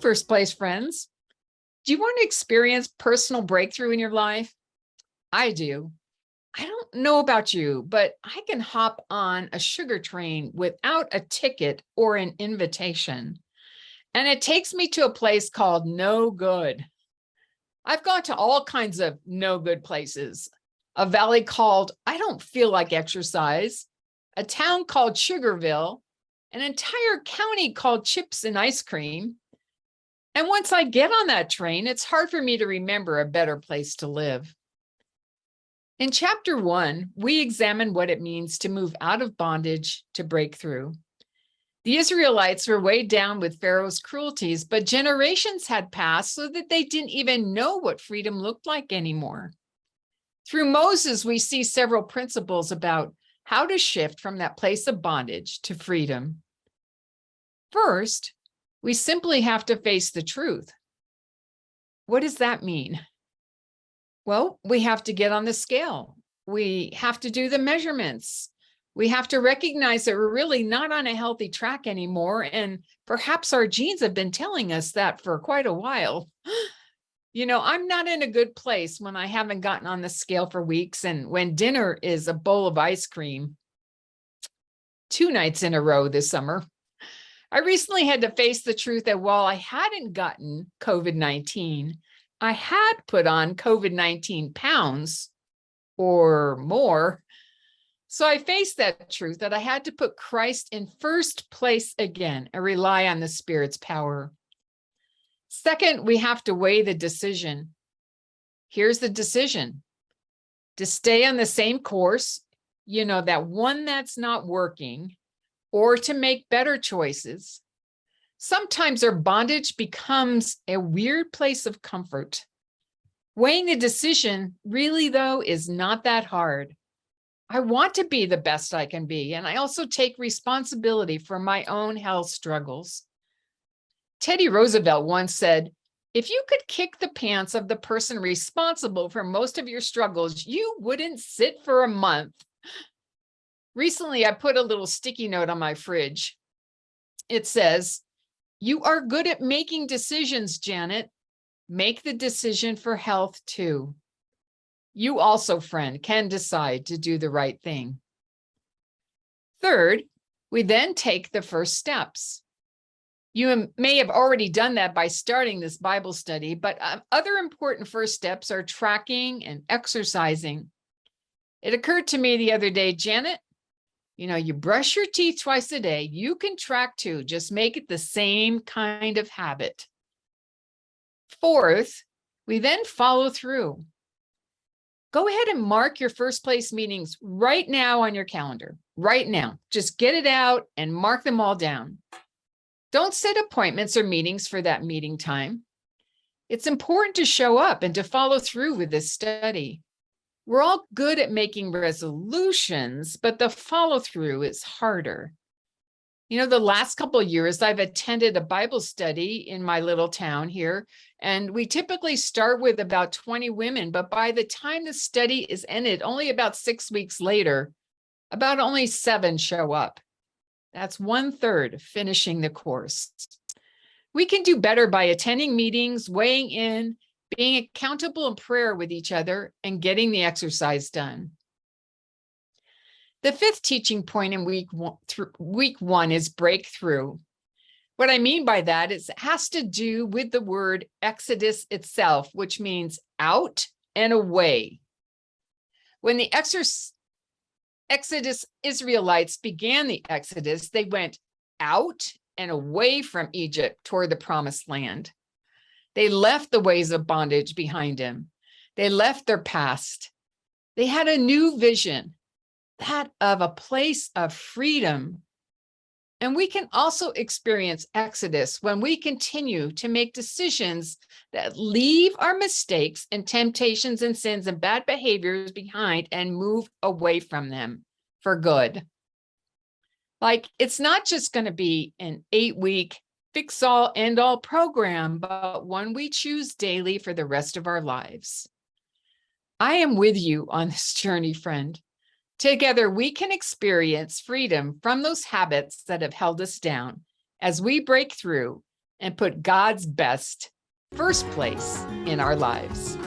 first place friends. Do you want to experience personal breakthrough in your life? I do. I don't know about you, but I can hop on a sugar train without a ticket or an invitation. And it takes me to a place called No Good. I've gone to all kinds of no good places. A valley called I Don't Feel Like Exercise, a town called Sugarville, an entire county called Chips and Ice Cream. And once I get on that train, it's hard for me to remember a better place to live. In chapter 1, we examine what it means to move out of bondage to breakthrough. The Israelites were weighed down with Pharaoh's cruelties, but generations had passed so that they didn't even know what freedom looked like anymore. Through Moses, we see several principles about how to shift from that place of bondage to freedom. First, we simply have to face the truth. What does that mean? Well, we have to get on the scale. We have to do the measurements. We have to recognize that we're really not on a healthy track anymore. And perhaps our genes have been telling us that for quite a while. I'm not in a good place when I haven't gotten on the scale for weeks and when dinner is a bowl of ice cream 2 nights in a row this summer. I recently had to face the truth that while I hadn't gotten COVID-19, I had put on COVID-19 pounds or more. So I faced that truth that I had to put Christ in first place again and rely on the Spirit's power. Second, we have to weigh the decision. Here's the decision: to stay on the same course, that one that's not working, or to make better choices. Sometimes our bondage becomes a weird place of comfort. Weighing the decision really, though, is not that hard. I want to be the best I can be, and I also take responsibility for my own health struggles. Teddy Roosevelt once said, "If you could kick the pants of the person responsible for most of your struggles, you wouldn't sit for a month." Recently, I put a little sticky note on my fridge. It says, "You are good at making decisions, Janet. Make the decision for health too." You also, friend, can decide to do the right thing. Third, we then take the first steps. You may have already done that by starting this Bible study, but other important first steps are tracking and exercising. It occurred to me the other day, Janet, you brush your teeth twice a day. You can track too. Just make it the same kind of habit. Fourth, we then follow through. Go ahead and mark your first place meetings right now on your calendar. Right now. Just get it out and mark them all down. Don't set appointments or meetings for that meeting time. It's important to show up and to follow through with this study. We're all good at making resolutions, but the follow through is harder. The last couple of years, I've attended a Bible study in my little town here, and we typically start with about 20 women, but by the time the study is ended, only about 6 weeks later, about only 7 show up. That's 1/3 finishing the course. We can do better by attending meetings, weighing in, being accountable in prayer with each other, and getting the exercise done. The 5th teaching point in week one is breakthrough. What I mean by that is it has to do with the word Exodus itself, which means out and away. When the Exodus Israelites began the Exodus, they went out and away from Egypt toward the promised land. They left the ways of bondage behind them. They left their past. They had a new vision, that of a place of freedom. And we can also experience Exodus when we continue to make decisions that leave our mistakes and temptations and sins and bad behaviors behind and move away from them for good. Like, it's not just going to be an 8-week fix-all, end-all program, but one we choose daily for the rest of our lives. I am with you on this journey, friend. Together, we can experience freedom from those habits that have held us down as we break through and put God's best first place in our lives.